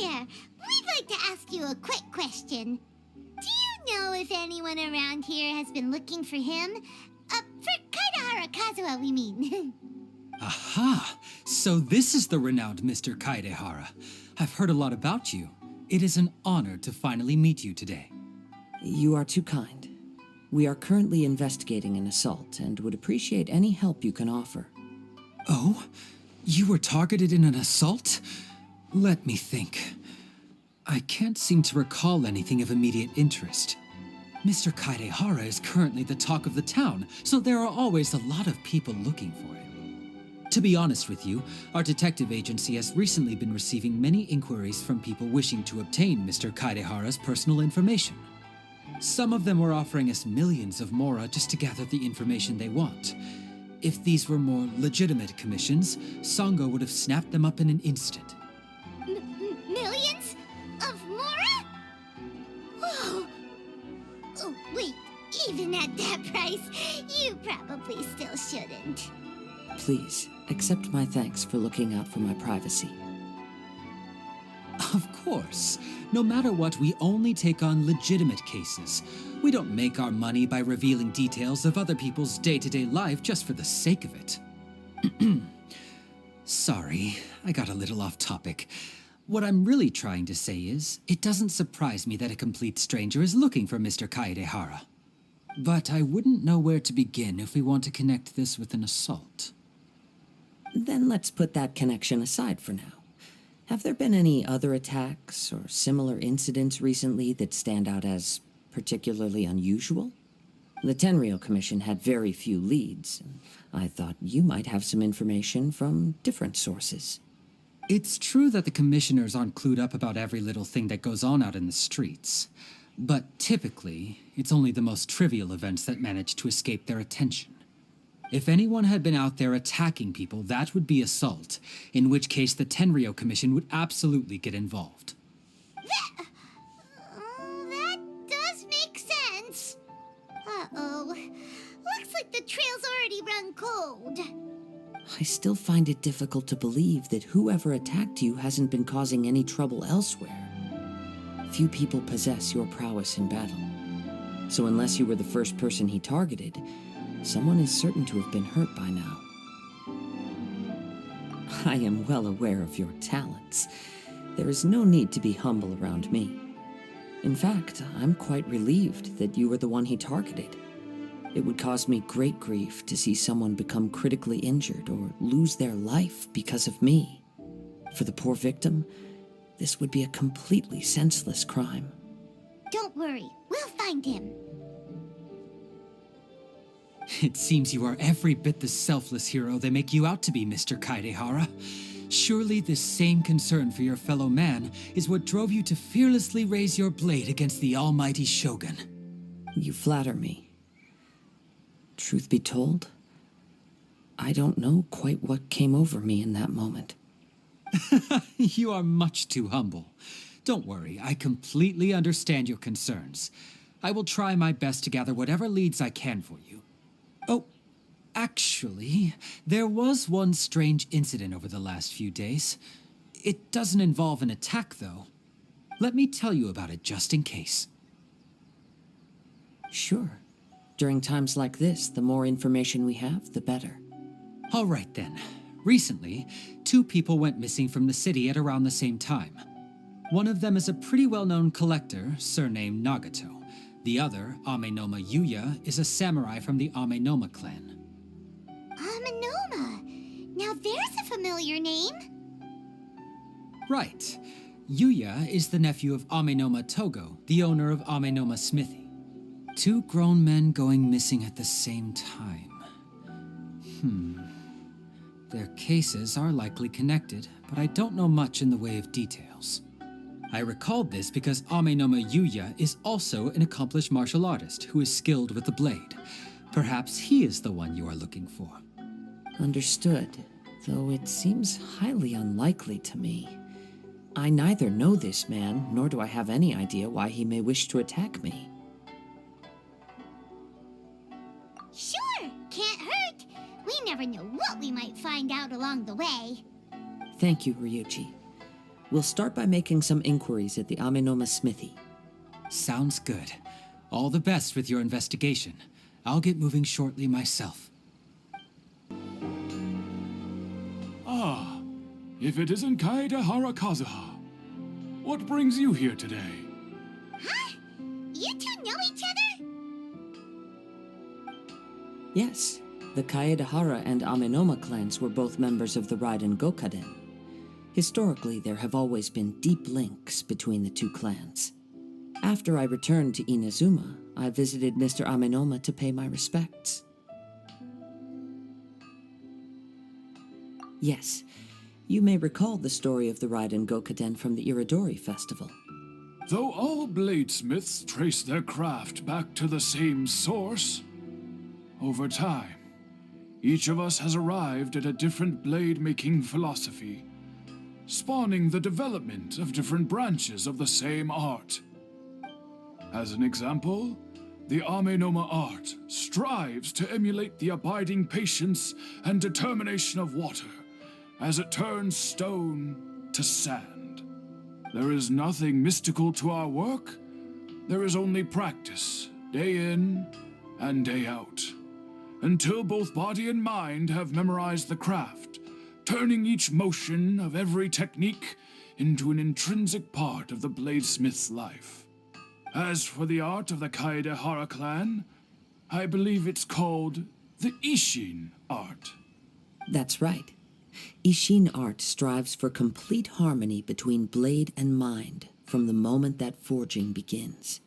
there. We'd like to ask you a quick question. Do you know if anyone around here has been looking for him? For Kaidahara Kazuha, we mean. Aha! So this is the renowned Mr. Kaidehara. I've heard a lot about you. It is an honor to finally meet you today. You are too kind. We are currently investigating an assault and would appreciate any help you can offer. Oh? You were targeted in an assault? Let me think. I can't seem to recall anything of immediate interest. Mr. Kaidehara is currently the talk of the town, so there are always a lot of people looking for him. To be honest with you, our detective agency has recently been receiving many inquiries from people wishing to obtain Mr. Kaidehara's personal information. Some of them were offering us millions of mora just to gather the information they want. If these were more legitimate commissions, Sango would have snapped them up in an instant. Millions? Of mora? Whoa! Oh, wait, even at that price, you probably still shouldn't. Please, accept my thanks for looking out for my privacy. Of course. No matter what, we only take on legitimate cases. We don't make our money by revealing details of other people's day-to-day life just for the sake of it. Sorry, I got a little off topic. What I'm really trying to say is, it doesn't surprise me that a complete stranger is looking for Mr. Kaidehara. But I wouldn't know where to begin if we want to connect this with an assault. Then let's put that connection aside for now. Have there been any other attacks or similar incidents recently that stand out as particularly unusual? The Tenryou Commission had very few leads, and I thought you might have some information from different sources. It's true that the commissioners aren't clued up about every little thing that goes on out in the streets. But typically, it's only the most trivial events that manage to escape their attention. If anyone had been out there attacking people, that would be assault, in which case the Tenryou Commission would absolutely get involved. That does make sense. Uh-oh. Looks like the trail's already run cold. I still find it difficult to believe that whoever attacked you hasn't been causing any trouble elsewhere. Few people possess your prowess in battle. So unless you were the first person he targeted, someone is certain to have been hurt by now. I am well aware of your talents. There is no need to be humble around me. In fact, I'm quite relieved that you were the one he targeted. It would cause me great grief to see someone become critically injured or lose their life because of me. For the poor victim, this would be a completely senseless crime. Don't worry, we'll find him. It seems you are every bit the selfless hero they make you out to be, Mr. Kaidehara. Surely this same concern for your fellow man is what drove you to fearlessly raise your blade against the almighty Shogun. You flatter me. Truth be told, I don't know quite what came over me in that moment. You are much too humble. Don't worry, I completely understand your concerns. I will try my best to gather whatever leads I can for you. Oh, actually, there was one strange incident over the last few days. It doesn't involve an attack, though. Let me tell you about it just in case. Sure. During times like this, the more information we have, the better. All right, then. Recently, 2 people went missing from the city at around the same time. One of them is a pretty well-known collector, surnamed Nagato. The other, Amenoma Yuya, is a samurai from the Amenoma clan. Amenoma? Now there's a familiar name. Right. Yuya is the nephew of Amenoma Togo, the owner of Amenoma Smithy. 2 grown men going missing at the same time. Their cases are likely connected, but I don't know much in the way of details. I recalled this because Amenoma Yuya is also an accomplished martial artist who is skilled with the blade. Perhaps he is the one you are looking for. Understood, though it seems highly unlikely to me. I neither know this man, nor do I have any idea why he may wish to attack me. Sure, can't hurt. We never know what we might find out along the way. Thank you, Ryuji. We'll start by making some inquiries at the Amenoma smithy. Sounds good. All the best with your investigation. I'll get moving shortly myself. Ah, if it isn't Kaedehara Kazuha, what brings you here today? Huh? You two know each other? Yes, the Kaedehara and Amenoma clans were both members of the Raiden Gokaden. Historically, there have always been deep links between the two clans. After I returned to Inazuma, I visited Mr. Amenoma to pay my respects. Yes, you may recall the story of the Raiden Gokaden from the Iridori Festival. Though all bladesmiths trace their craft back to the same source, over time, each of us has arrived at a different blade-making philosophy, spawning the development of different branches of the same art. As an example, the Amenoma art strives to emulate the abiding patience and determination of water as it turns stone to sand. There is nothing mystical to our work. There is only practice, day in and day out, until both body and mind have memorized the craft, turning each motion of every technique into an intrinsic part of the bladesmith's life. As for the art of the Kaedehara clan, I believe it's called the Ishin art. That's right. Ishin art strives for complete harmony between blade and mind from the moment that forging begins.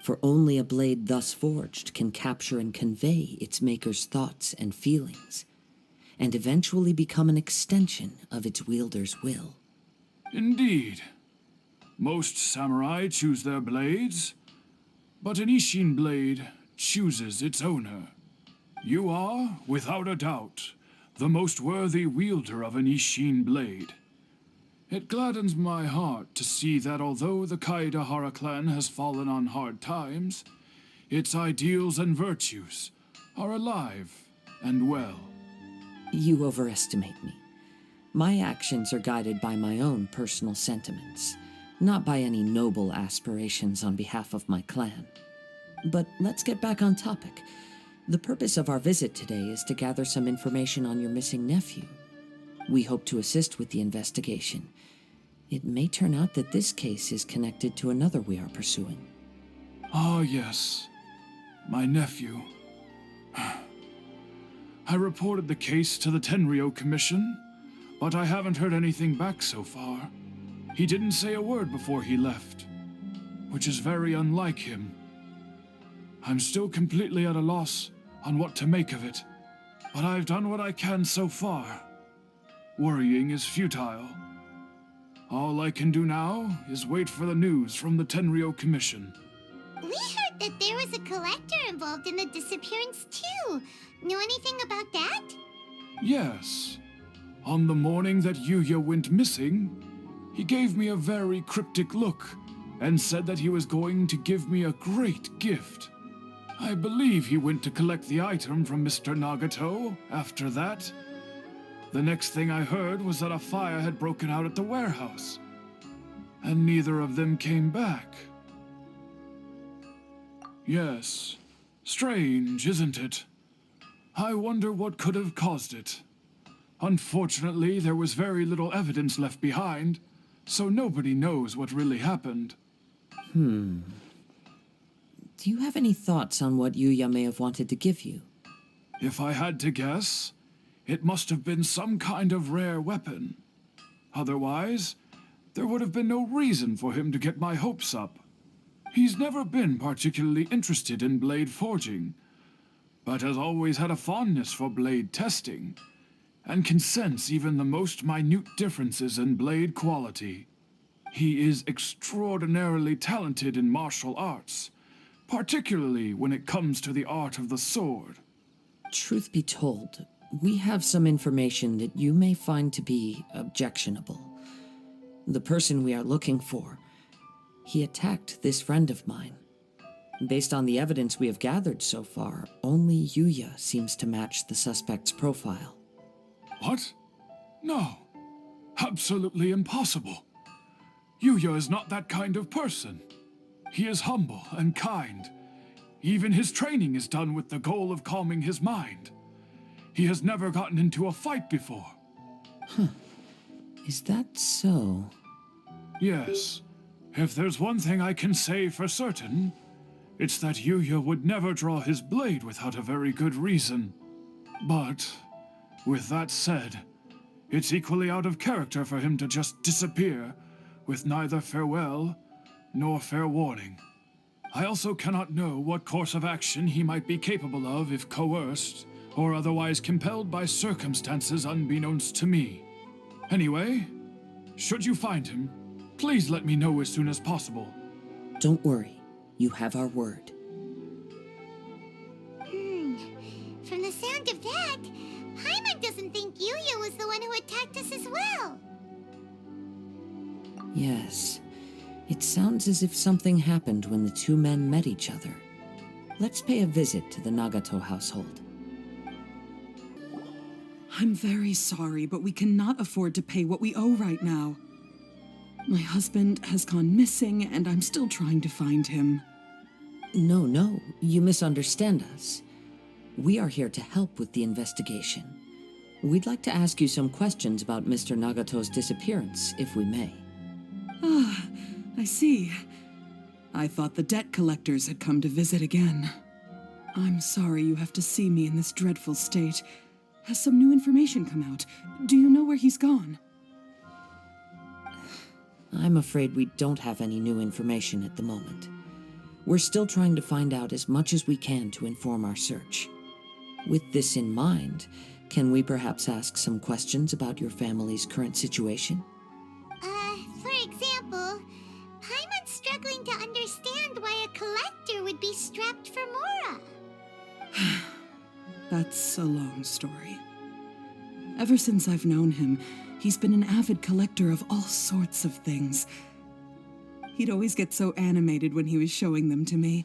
For only a blade thus forged can capture and convey its maker's thoughts and feelings, and eventually become an extension of its wielder's will. Indeed. Most samurai choose their blades, but an Ishin blade chooses its owner. You are, without a doubt, the most worthy wielder of an Ishin blade. It gladdens my heart to see that although the Kaedehara clan has fallen on hard times, its ideals and virtues are alive and well. You overestimate me. My actions are guided by my own personal sentiments, not by any noble aspirations on behalf of my clan. But let's get back on topic. The purpose of our visit today is to gather some information on your missing nephew. We hope to assist with the investigation. It may turn out that this case is connected to another we are pursuing. Ah, yes. My nephew. I reported the case to the Tenryo Commission, but I haven't heard anything back so far. He didn't say a word before he left, which is very unlike him. I'm still completely at a loss on what to make of it, but I've done what I can so far. Worrying is futile. All I can do now is wait for the news from the Tenryo Commission. We heard that there was a collector involved in the disappearance too. Know anything about that? Yes. On the morning that Yuya went missing, he gave me a very cryptic look and said that he was going to give me a great gift. I believe he went to collect the item from Mr. Nagato after that. The next thing I heard was that a fire had broken out at the warehouse, and neither of them came back. Yes, strange, isn't it? I wonder what could have caused it. Unfortunately, there was very little evidence left behind, so nobody knows what really happened. Do you have any thoughts on what Yuya may have wanted to give you? If I had to guess, it must have been some kind of rare weapon. Otherwise, there would have been no reason for him to get my hopes up. He's never been particularly interested in blade forging, but has always had a fondness for blade testing, and can sense even the most minute differences in blade quality. He is extraordinarily talented in martial arts, particularly when it comes to the art of the sword. Truth be told, we have some information that you may find to be objectionable. The person we are looking for, he attacked this friend of mine. Based on the evidence we have gathered so far, only Yuya seems to match the suspect's profile. What? No. Absolutely impossible. Yuya is not that kind of person. He is humble and kind. Even his training is done with the goal of calming his mind. He has never gotten into a fight before. Is that so? Yes. If there's one thing I can say for certain, it's that Yuya would never draw his blade without a very good reason. But, with that said, it's equally out of character for him to just disappear with neither farewell nor fair warning. I also cannot know what course of action he might be capable of if coerced or otherwise compelled by circumstances unbeknownst to me. Anyway, should you find him, please let me know as soon as possible. Don't worry. You have our word. From the sound of that, Paimon doesn't think Yuya was the one who attacked us as well. Yes. It sounds as if something happened when the two men met each other. Let's pay a visit to the Nagato household. I'm very sorry, but we cannot afford to pay what we owe right now. My husband has gone missing, and I'm still trying to find him. No, you misunderstand us. We are here to help with the investigation. We'd like to ask you some questions about Mr. Nagato's disappearance, if we may. Ah, I see. I thought the debt collectors had come to visit again. I'm sorry you have to see me in this dreadful state. Has some new information come out? Do you know where he's gone? I'm afraid we don't have any new information at the moment. We're still trying to find out as much as we can to inform our search. With this in mind, can we perhaps ask some questions about your family's current situation? For example, Paimon's struggling to understand why a collector would be strapped for Mora. That's a long story. Ever since I've known him, he's been an avid collector of all sorts of things. He'd always get so animated when he was showing them to me.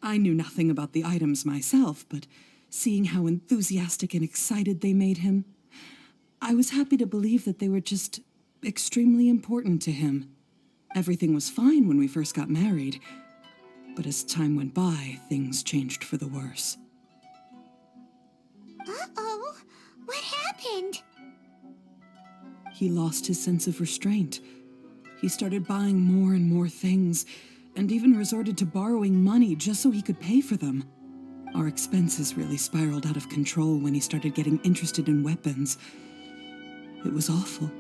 I knew nothing about the items myself, but seeing how enthusiastic and excited they made him, I was happy to believe that they were just extremely important to him. Everything was fine when we first got married, but as time went by, things changed for the worse. Uh-oh, what happened? He lost his sense of restraint. He started buying more and more things, and even resorted to borrowing money just so he could pay for them. Our expenses really spiraled out of control when he started getting interested in weapons. It was awful.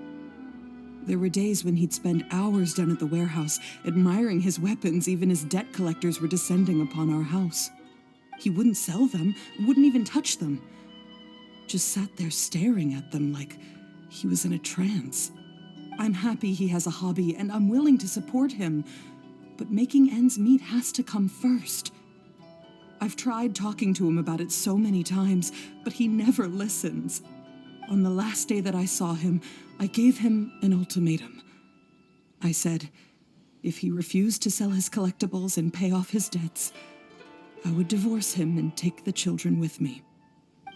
There were days when he'd spend hours down at the warehouse, admiring his weapons even as debt collectors were descending upon our house. He wouldn't sell them, wouldn't even touch them. Just sat there staring at them like he was in a trance. I'm happy he has a hobby, and I'm willing to support him, but making ends meet has to come first. I've tried talking to him about it so many times, but he never listens. On the last day that I saw him, I gave him an ultimatum. I said, if he refused to sell his collectibles and pay off his debts, I would divorce him and take the children with me.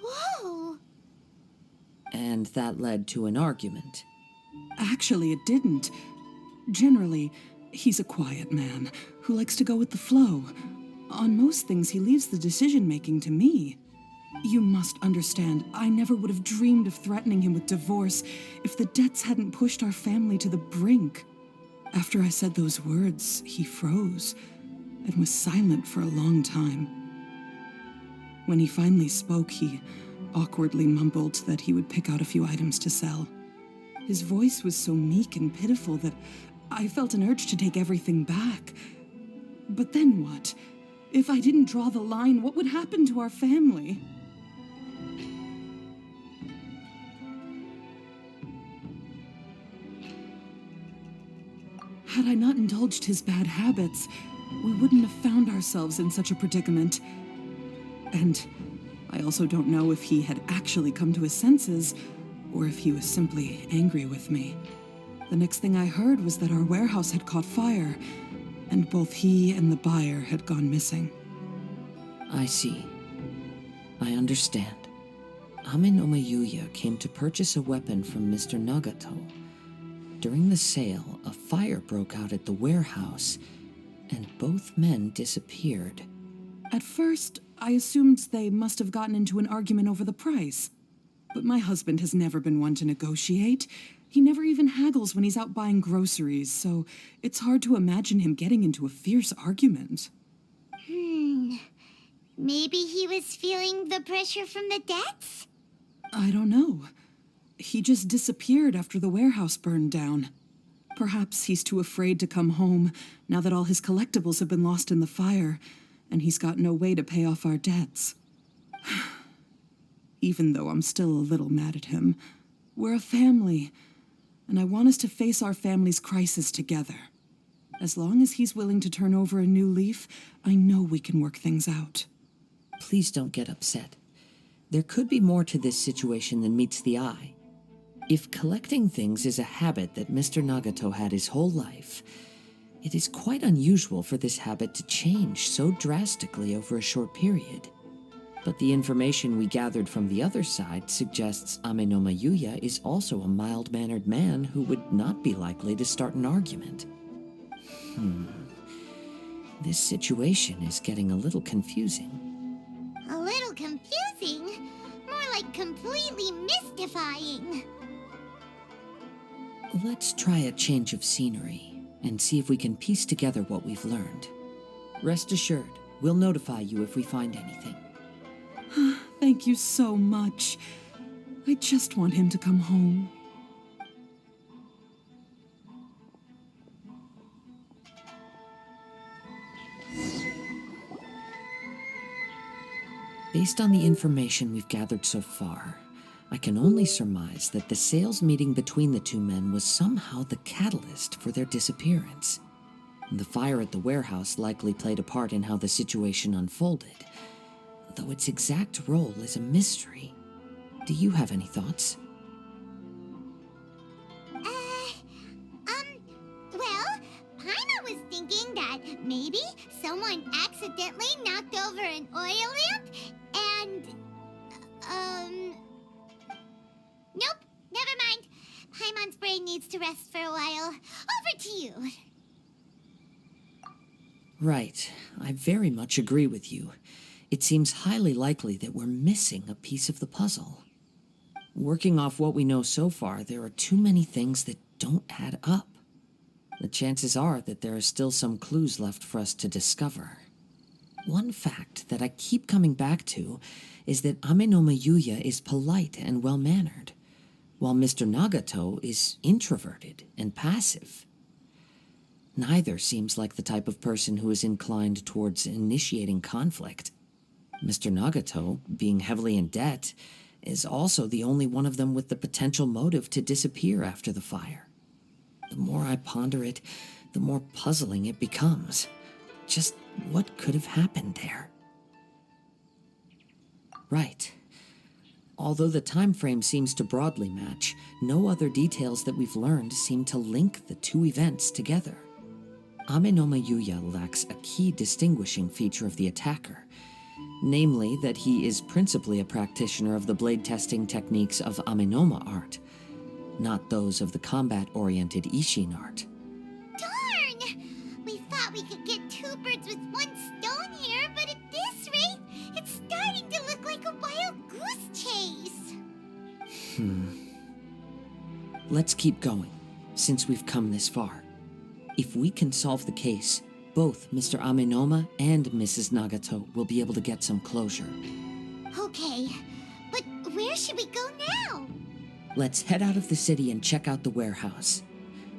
Whoa! And that led to an argument. Actually, it didn't. Generally, he's a quiet man who likes to go with the flow. On most things, he leaves the decision-making to me. You must understand, I never would have dreamed of threatening him with divorce if the debts hadn't pushed our family to the brink. After I said those words, he froze and was silent for a long time. When he finally spoke, he awkwardly mumbled that he would pick out a few items to sell. His voice was so meek and pitiful that I felt an urge to take everything back. But then what? If I didn't draw the line, what would happen to our family? Had I not indulged his bad habits, we wouldn't have found ourselves in such a predicament. And I also don't know if he had actually come to his senses, or if he was simply angry with me. The next thing I heard was that our warehouse had caught fire, and both he and the buyer had gone missing. I see. I understand. Ame no Yuya came to purchase a weapon from Mr. Nagato. During the sale, a fire broke out at the warehouse, and both men disappeared. At first, I assumed they must have gotten into an argument over the price. But my husband has never been one to negotiate. He never even haggles when he's out buying groceries, so it's hard to imagine him getting into a fierce argument. Maybe he was feeling the pressure from the debts? I don't know. He just disappeared after the warehouse burned down. Perhaps he's too afraid to come home now that all his collectibles have been lost in the fire, and he's got no way to pay off our debts. Even though I'm still a little mad at him, we're a family, and I want us to face our family's crisis together. As long as he's willing to turn over a new leaf, I know we can work things out. Please don't get upset. There could be more to this situation than meets the eye. If collecting things is a habit that Mr. Nagato had his whole life, it is quite unusual for this habit to change so drastically over a short period. But the information we gathered from the other side suggests Amenoma Yuya is also a mild-mannered man who would not be likely to start an argument. This situation is getting a little confusing. A little confusing? More like completely mystifying. Let's try a change of scenery and see if we can piece together what we've learned. Rest assured, we'll notify you if we find anything. Thank you so much. I just want him to come home. Based on the information we've gathered so far, I can only surmise that the sales meeting between the two men was somehow the catalyst for their disappearance. The fire at the warehouse likely played a part in how the situation unfolded, though its exact role is a mystery. Do you have any thoughts? Well, Paimon was thinking that maybe someone accidentally knocked over an oil lamp and, nope, never mind. Paimon's brain needs to rest for a while. Over to you. Right. I very much agree with you. It seems highly likely that we're missing a piece of the puzzle. Working off what we know so far, there are too many things that don't add up. The chances are that there are still some clues left for us to discover. One fact that I keep coming back to is that Amenoma Yuya is polite and well-mannered, while Mr. Nagato is introverted and passive. Neither seems like the type of person who is inclined towards initiating conflict. Mr. Nagato, being heavily in debt, is also the only one of them with the potential motive to disappear after the fire. The more I ponder it, the more puzzling it becomes. Just what could have happened there? Right. Although the time frame seems to broadly match, no other details that we've learned seem to link the two events together. Amenoma Yuya lacks a key distinguishing feature of the attacker, namely that he is principally a practitioner of the blade testing techniques of Amenoma art, not those of the combat-oriented Ishin art. Darn! We thought we could get two birds with one stone here, but at this rate, it's starting to look like a wild goose chase. Let's keep going, since we've come this far. If we can solve the case, both Mr. Amenoma and Mrs. Nagato will be able to get some closure. Okay, but where should we go now? Let's head out of the city and check out the warehouse.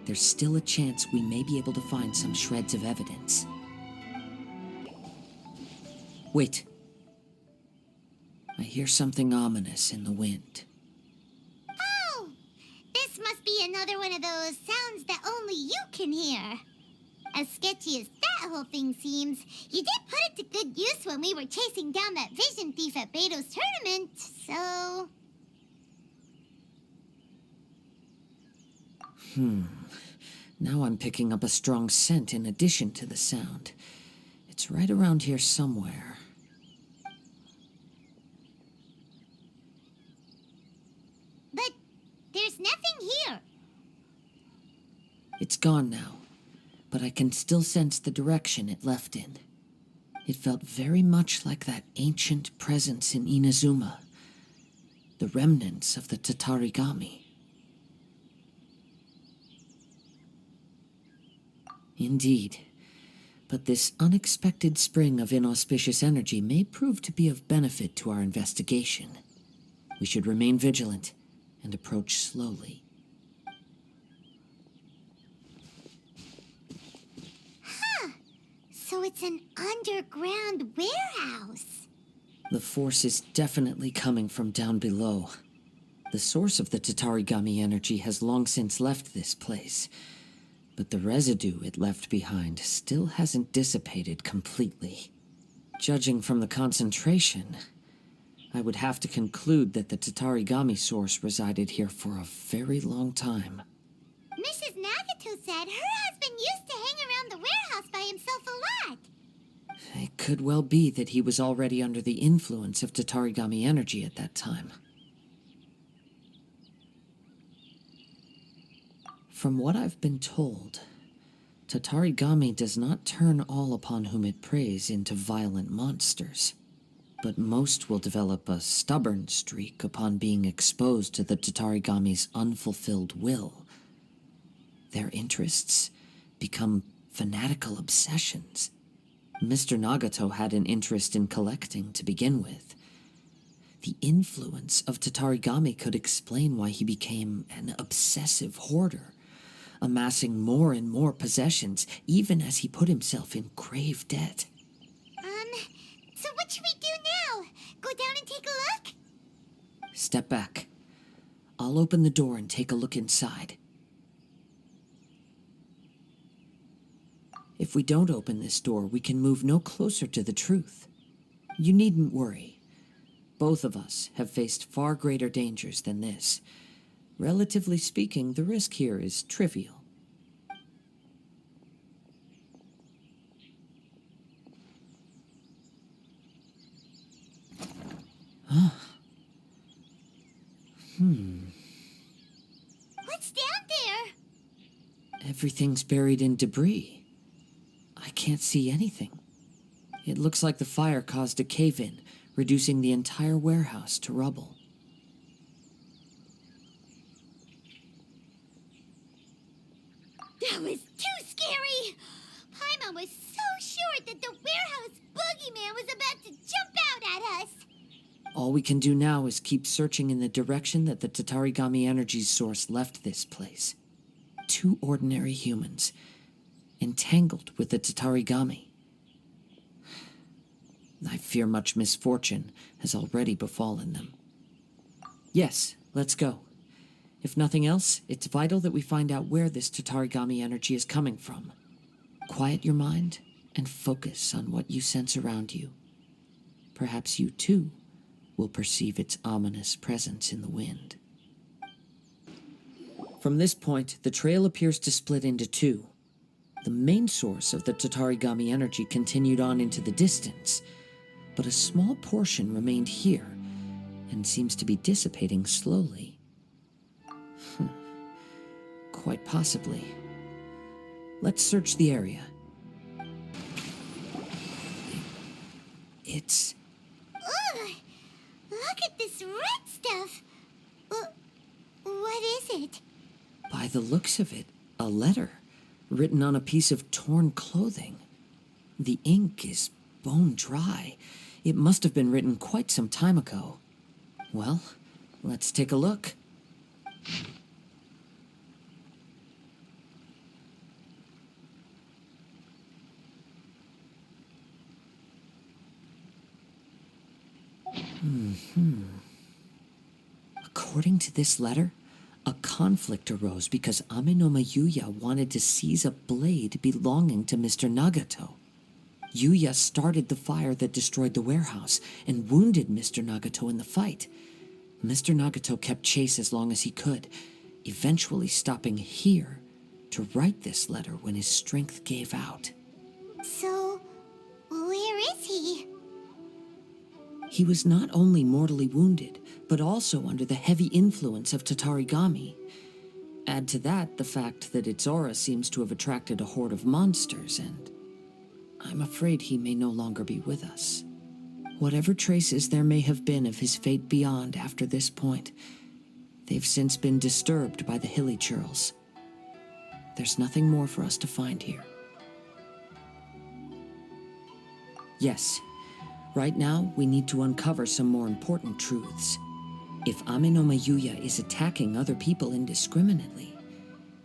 There's still a chance we may be able to find some shreds of evidence. Wait. I hear something ominous in the wind. Oh! This must be another one of those sounds that only you can hear. As sketchy as that whole thing seems, you did put it to good use when we were chasing down that vision thief at Beto's tournament, so... Now I'm picking up a strong scent in addition to the sound. It's right around here somewhere. But there's nothing here. gone now, but I can still sense the direction it left in. It felt very much like that ancient presence in Inazuma, the remnants of the Tatarigami. Indeed, but this unexpected spring of inauspicious energy may prove to be of benefit to our investigation. We should remain vigilant and approach slowly. So it's an underground warehouse. The force is definitely coming from down below. The source of the Tatarigami energy has long since left this place, but the residue it left behind still hasn't dissipated completely. Judging from the concentration, I would have to conclude that the Tatarigami source resided here for a very long time. Mrs. Nagato said her husband used to hang around the warehouse by himself a lot. It could well be that he was already under the influence of Tatarigami energy at that time. From what I've been told, Tatarigami does not turn all upon whom it preys into violent monsters, but most will develop a stubborn streak upon being exposed to the Tatarigami's unfulfilled will. Their interests become fanatical obsessions. Mr. Nagato had an interest in collecting to begin with. The influence of Tatarigami could explain why he became an obsessive hoarder, amassing more and more possessions, even as he put himself in grave debt. So what should we do now? Go down and take a look? Step back. I'll open the door and take a look inside. If we don't open this door, we can move no closer to the truth. You needn't worry. Both of us have faced far greater dangers than this. Relatively speaking, the risk here is trivial. What's down there? Everything's buried in debris. I can't see anything. It looks like the fire caused a cave-in, reducing the entire warehouse to rubble. That was too scary! Paimon was so sure that the warehouse boogeyman was about to jump out at us! All we can do now is keep searching in the direction that the Tatarigami energy's source left this place. 2 ordinary humans, entangled with the Tatarigami. I fear much misfortune has already befallen them. Yes, let's go. If nothing else, it's vital that we find out where this Tatarigami energy is coming from. Quiet your mind and focus on what you sense around you. Perhaps you, too, will perceive its ominous presence in the wind. From this point, the trail appears to split into 2. The main source of the Tatarigami energy continued on into the distance, but a small portion remained here and seems to be dissipating slowly. Quite possibly. Let's search the area. It's... Ugh! Look at this red stuff! What is it? By the looks of it, a letter written on a piece of torn clothing. The ink is bone dry. It must have been written quite some time ago. Well, let's take a look. According to this letter, a conflict arose because Amenoma Yuya wanted to seize a blade belonging to Mr. Nagato. Yuya started the fire that destroyed the warehouse and wounded Mr. Nagato in the fight. Mr. Nagato kept chase as long as he could, eventually stopping here to write this letter when his strength gave out. So, where is he? He was not only mortally wounded, but also under the heavy influence of Tatarigami. Add to that the fact that its aura seems to have attracted a horde of monsters, and I'm afraid he may no longer be with us. Whatever traces there may have been of his fate beyond after this point, they've since been disturbed by the hilly churls. There's nothing more for us to find here. Yes, right now we need to uncover some more important truths. If Ame no Mayuya is attacking other people indiscriminately,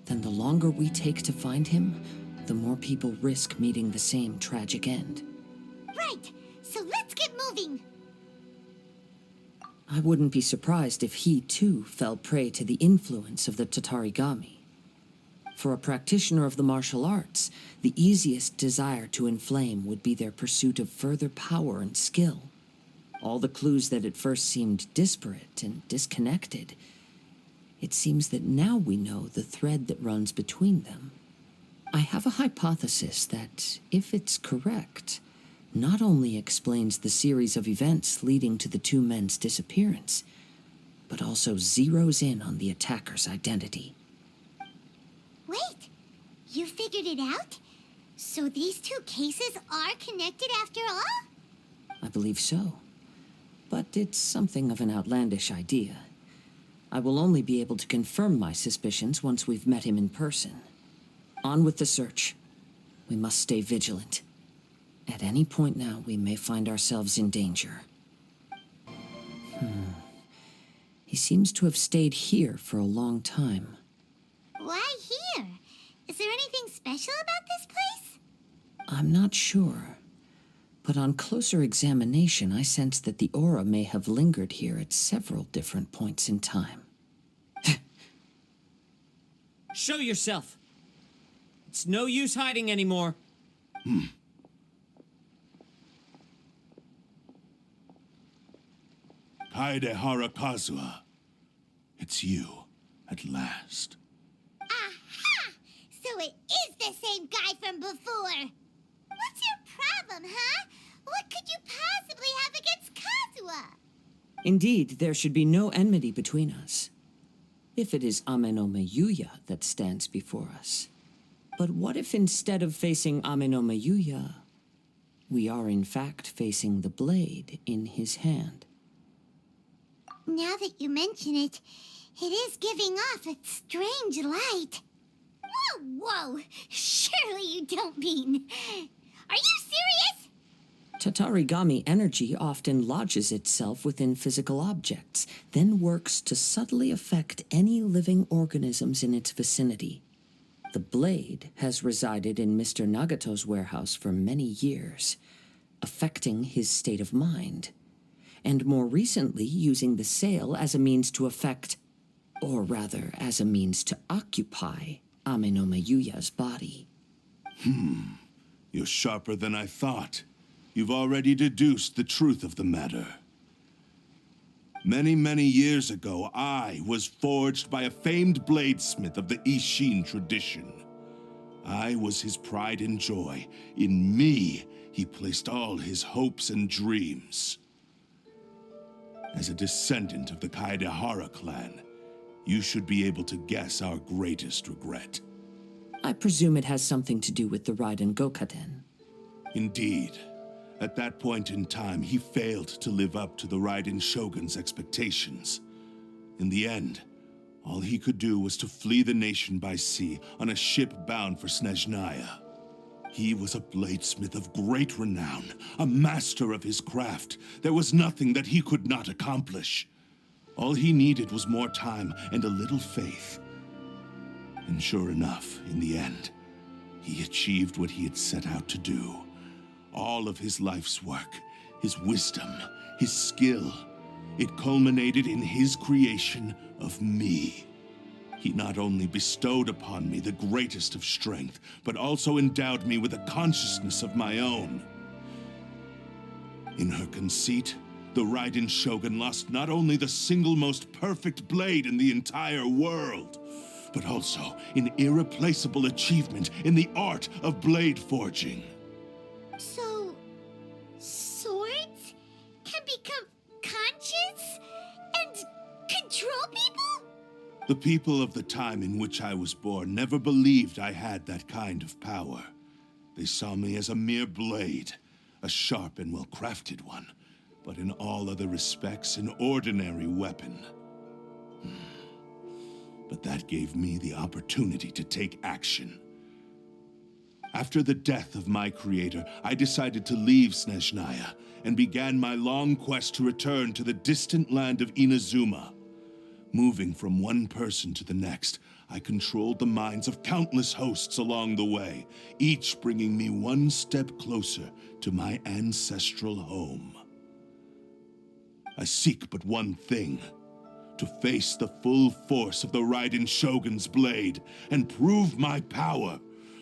then the longer we take to find him, the more people risk meeting the same tragic end. Right, so let's get moving. I wouldn't be surprised if he, too, fell prey to the influence of the Tatarigami. For a practitioner of the martial arts, the easiest desire to inflame would be their pursuit of further power and skill. All the clues that at first seemed disparate and disconnected, it seems that now we know the thread that runs between them. I have a hypothesis that, if it's correct, not only explains the series of events leading to the two men's disappearance, but also zeroes in on the attacker's identity. Wait, you figured it out? So these two cases are connected after all? I believe so. But it's something of an outlandish idea. I will only be able to confirm my suspicions once we've met him in person. On with the search. We must stay vigilant. At any point now, we may find ourselves in danger. He seems to have stayed here for a long time. Why here? Is there anything special about this place? I'm not sure. But on closer examination, I sense that the aura may have lingered here at several different points in time. Show yourself! It's no use hiding anymore. Kaede Kazuha, it's you, at last. Aha! So it is the same guy from before. What's your problem, huh? What could you possibly have against Kazuha? Indeed, there should be no enmity between us. If it is Ame no Mayuya that stands before us. But what if instead of facing Ame no Mayuya, we are in fact facing the blade in his hand? Now that you mention it, it is giving off a strange light. Whoa! Surely you don't mean... Are you serious? Tatarigami energy often lodges itself within physical objects, then works to subtly affect any living organisms in its vicinity. The blade has resided in Mr. Nagato's warehouse for many years, affecting his state of mind, and more recently using the sale as a means to affect, or rather as a means to occupy, Ame no Mayuya's body. You're sharper than I thought. You've already deduced the truth of the matter. Many, many years ago, I was forged by a famed bladesmith of the Ishin tradition. I was his pride and joy. In me, he placed all his hopes and dreams. As a descendant of the Kaedehara clan, you should be able to guess our greatest regret. I presume it has something to do with the Raiden Gokaden. Indeed. At that point in time, he failed to live up to the Raiden Shogun's expectations. In the end, all he could do was to flee the nation by sea on a ship bound for Snezhnaya. He was a bladesmith of great renown, a master of his craft. There was nothing that he could not accomplish. All he needed was more time and a little faith. And sure enough, in the end, he achieved what he had set out to do. All of his life's work, his wisdom, his skill, it culminated in his creation of me. He not only bestowed upon me the greatest of strength, but also endowed me with a consciousness of my own. In her conceit, the Raiden Shogun lost not only the single most perfect blade in the entire world, but also an irreplaceable achievement in the art of blade forging. So, swords can become conscious and control people? The people of the time in which I was born never believed I had that kind of power. They saw me as a mere blade, a sharp and well-crafted one, but in all other respects an ordinary weapon. But that gave me the opportunity to take action. After the death of my creator, I decided to leave Snezhnaya and began my long quest to return to the distant land of Inazuma. Moving from one person to the next, I controlled the minds of countless hosts along the way, each bringing me one step closer to my ancestral home. I seek but one thing: to face the full force of the Raiden Shogun's blade and prove my power,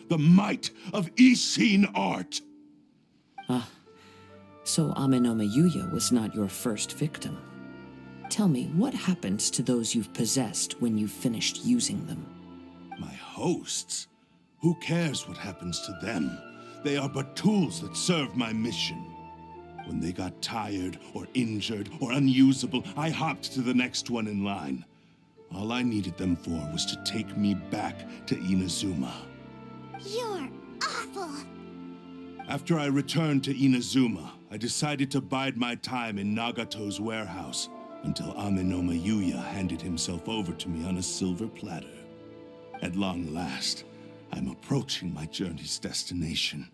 the might of Ishin art. So Amenoma Yuya was not your first victim. Tell me, what happens to those you've possessed when you've finished using them? My hosts? Who cares what happens to them? They are but tools that serve my mission. When they got tired, or injured, or unusable, I hopped to the next one in line. All I needed them for was to take me back to Inazuma. You're awful. After I returned to Inazuma, I decided to bide my time in Nagato's warehouse until Amenoma Yuya handed himself over to me on a silver platter. At long last, I'm approaching my journey's destination.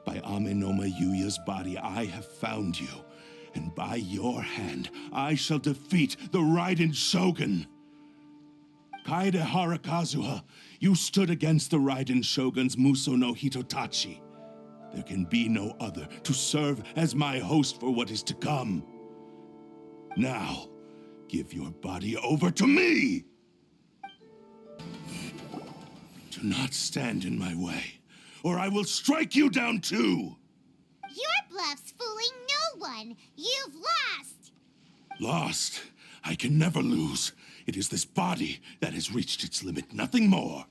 By Amenoma Yuya's body, I have found you, and by your hand, I shall defeat the Raiden Shogun. Kaede Harakazuha, you stood against the Raiden Shogun's Muso no Hitotachi. There can be no other to serve as my host for what is to come. Now, give your body over to me! Do not stand in my way, or I will strike you down too! Your bluff's fooling no one. You've lost. Lost? I can never lose. It is this body that has reached its limit, nothing more.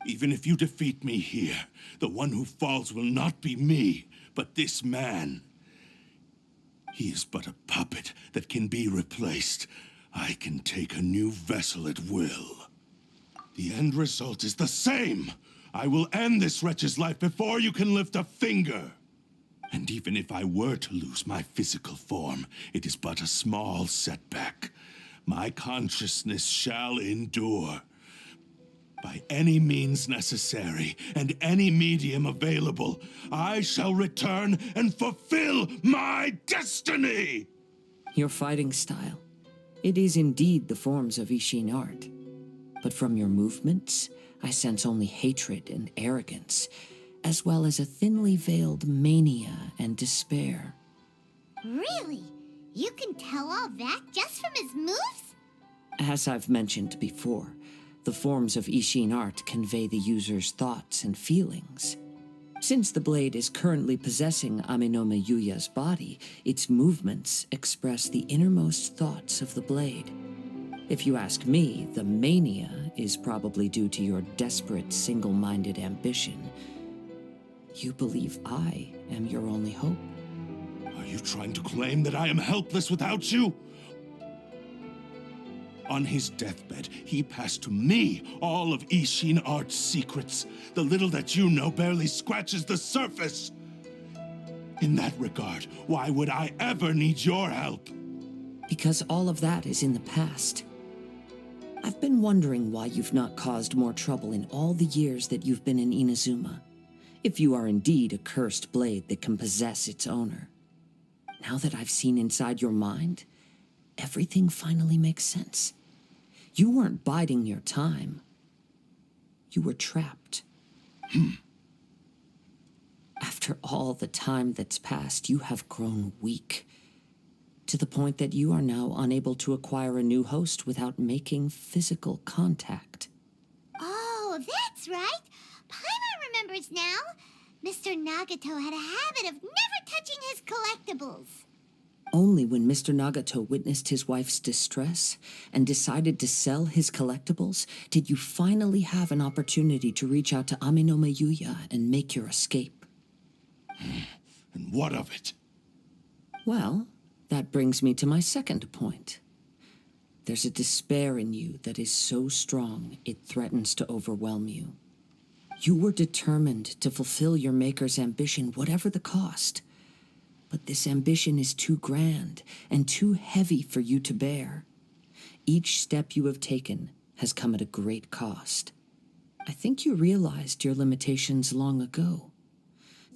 Even if you defeat me here, the one who falls will not be me, but this man. He is but a puppet that can be replaced. I can take a new vessel at will. The end result is the same. I will end this wretch's life before you can lift a finger. And even if I were to lose my physical form, it is but a small setback. My consciousness shall endure. By any means necessary, and any medium available, I shall return and fulfill my destiny! Your fighting style. It is indeed the forms of Ishin art. But from your movements, I sense only hatred and arrogance, as well as a thinly veiled mania and despair. Really? You can tell all that just from his moves? As I've mentioned before, the forms of Ishin art convey the user's thoughts and feelings. Since the blade is currently possessing Amenoma Yuya's body, its movements express the innermost thoughts of the blade. If you ask me, the mania is probably due to your desperate, single-minded ambition. You believe I am your only hope. Are you trying to claim that I am helpless without you? On his deathbed, he passed to me all of Ishin art's secrets. The little that you know barely scratches the surface. In that regard, why would I ever need your help? Because all of that is in the past. I've been wondering why you've not caused more trouble in all the years that you've been in Inazuma. If you are indeed a cursed blade that can possess its owner. Now that I've seen inside your mind, everything finally makes sense. You weren't biding your time. You were trapped. After all the time that's passed, you have grown weak. To the point that you are now unable to acquire a new host without making physical contact. Oh, that's right. Paimon remembers now. Mr. Nagato had a habit of never touching his collectibles. Only when Mr. Nagato witnessed his wife's distress and decided to sell his collectibles did you finally have an opportunity to reach out to Amenoma Yuya and make your escape. And what of it? Well, that brings me to my second point. There's a despair in you that is so strong it threatens to overwhelm you. You were determined to fulfill your Maker's ambition, whatever the cost. But this ambition is too grand and too heavy for you to bear. Each step you have taken has come at a great cost. I think you realized your limitations long ago.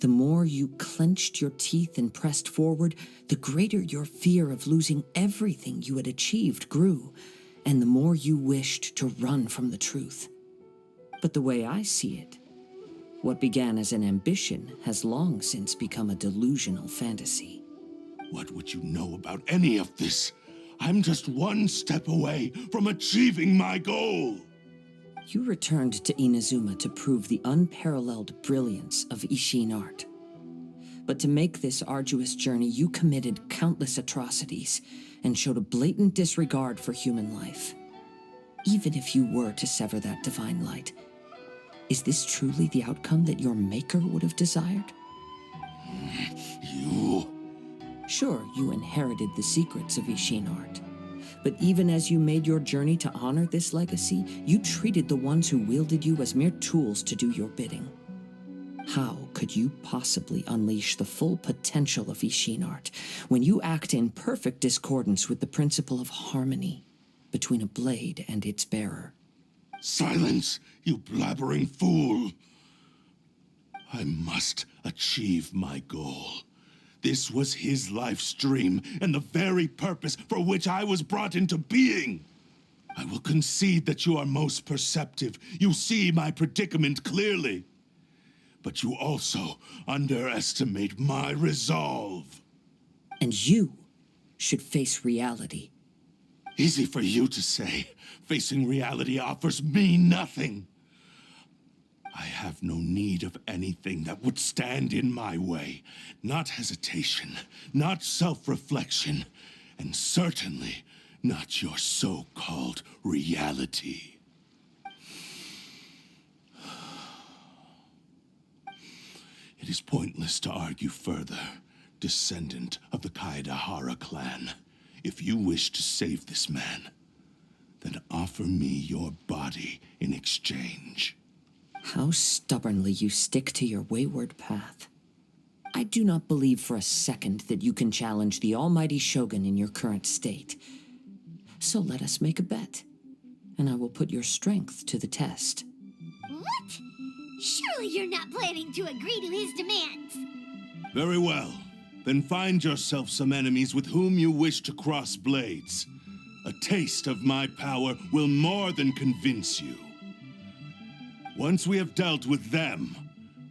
The more you clenched your teeth and pressed forward, the greater your fear of losing everything you had achieved grew, and the more you wished to run from the truth. But the way I see it, what began as an ambition has long since become a delusional fantasy. What would you know about any of this? I'm just one step away from achieving my goal. You returned to Inazuma to prove the unparalleled brilliance of Ishin art. But to make this arduous journey, you committed countless atrocities and showed a blatant disregard for human life. Even if you were to sever that divine light, is this truly the outcome that your Maker would have desired? You... Sure, you inherited the secrets of Ishin art. But even as you made your journey to honor this legacy, you treated the ones who wielded you as mere tools to do your bidding. How could you possibly unleash the full potential of Ishin art when you act in perfect discordance with the principle of harmony between a blade and its bearer? Silence, you blabbering fool! I must achieve my goal. This was his life's dream, and the very purpose for which I was brought into being. I will concede that you are most perceptive. You see my predicament clearly. But you also underestimate my resolve. And you should face reality. Easy for you to say. Facing reality offers me nothing. I have no need of anything that would stand in my way. Not hesitation, not self-reflection, and certainly not your so-called reality. It is pointless to argue further, descendant of the Kaedahara clan. If you wish to save this man, then offer me your body in exchange. How stubbornly you stick to your wayward path. I do not believe for a second that you can challenge the almighty Shogun in your current state. So let us make a bet, and I will put your strength to the test. What? Surely you're not planning to agree to his demands. Very well. Then find yourself some enemies with whom you wish to cross blades. A taste of my power will more than convince you. Once we have dealt with them,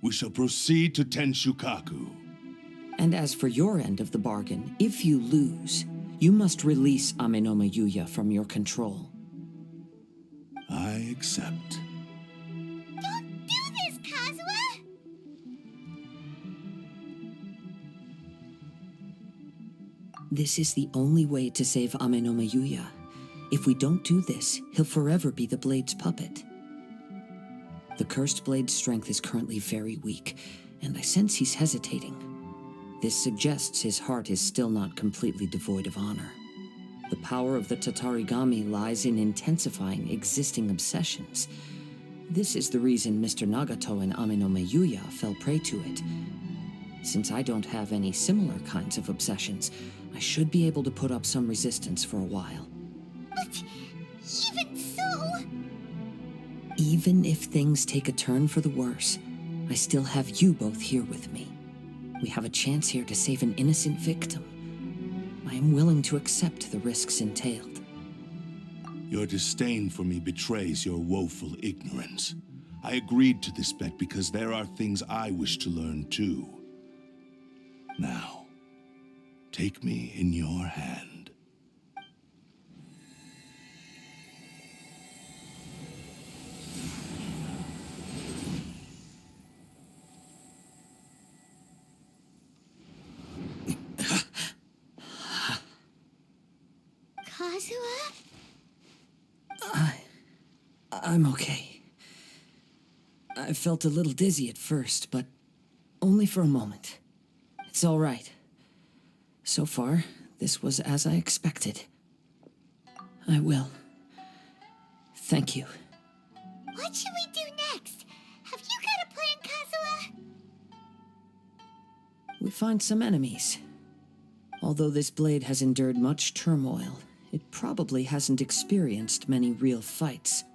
we shall proceed to Tenshukaku. And as for your end of the bargain, if you lose, you must release Amenoma Yuya from your control. I accept. Don't do this, Kazuha! This is the only way to save Amenoma Yuya. If we don't do this, he'll forever be the Blade's puppet. The Cursed Blade's strength is currently very weak, and I sense he's hesitating. This suggests his heart is still not completely devoid of honor. The power of the Tatarigami lies in intensifying existing obsessions. This is the reason Mr. Nagato and Amenoma Yuya fell prey to it. Since I don't have any similar kinds of obsessions, I should be able to put up some resistance for a while. But even so... Even if things take a turn for the worse, I still have you both here with me. We have a chance here to save an innocent victim. I am willing to accept the risks entailed. Your disdain for me betrays your woeful ignorance. I agreed to this bet because there are things I wish to learn too. Now, take me in your hand. Kazuha? I'm okay. I felt a little dizzy at first, but only for a moment. It's all right. So far, this was as I expected. I will. Thank you. What should we do next? Have you got a plan, Kazuha? We find some enemies. Although this blade has endured much turmoil, it probably hasn't experienced many real fights.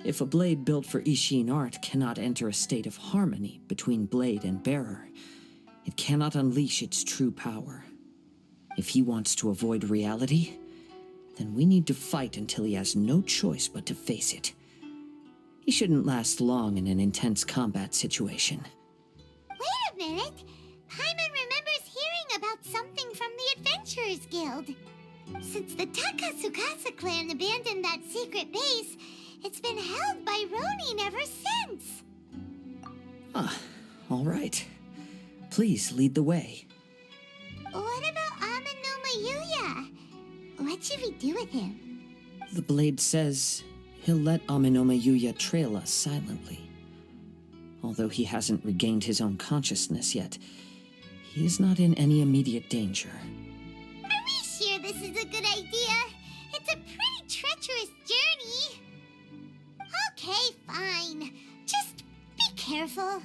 If a blade built for Ishin art cannot enter a state of harmony between blade and bearer, it cannot unleash its true power. If he wants to avoid reality, then we need to fight until he has no choice but to face it. He shouldn't last long in an intense combat situation. Wait a minute. Paimon remembers hearing about something from the Adventurers Guild. Since the Takasukasa clan abandoned that secret base, it's been held by Ronin ever since. All right. Please lead the way. What about Amano Mayuya? What should we do with him? The blade says he'll let Aminoma Yuya trail us silently. Although he hasn't regained his own consciousness yet, he is not in any immediate danger. Are we sure this is a good idea? It's a pretty treacherous journey. Okay, fine. Just be careful.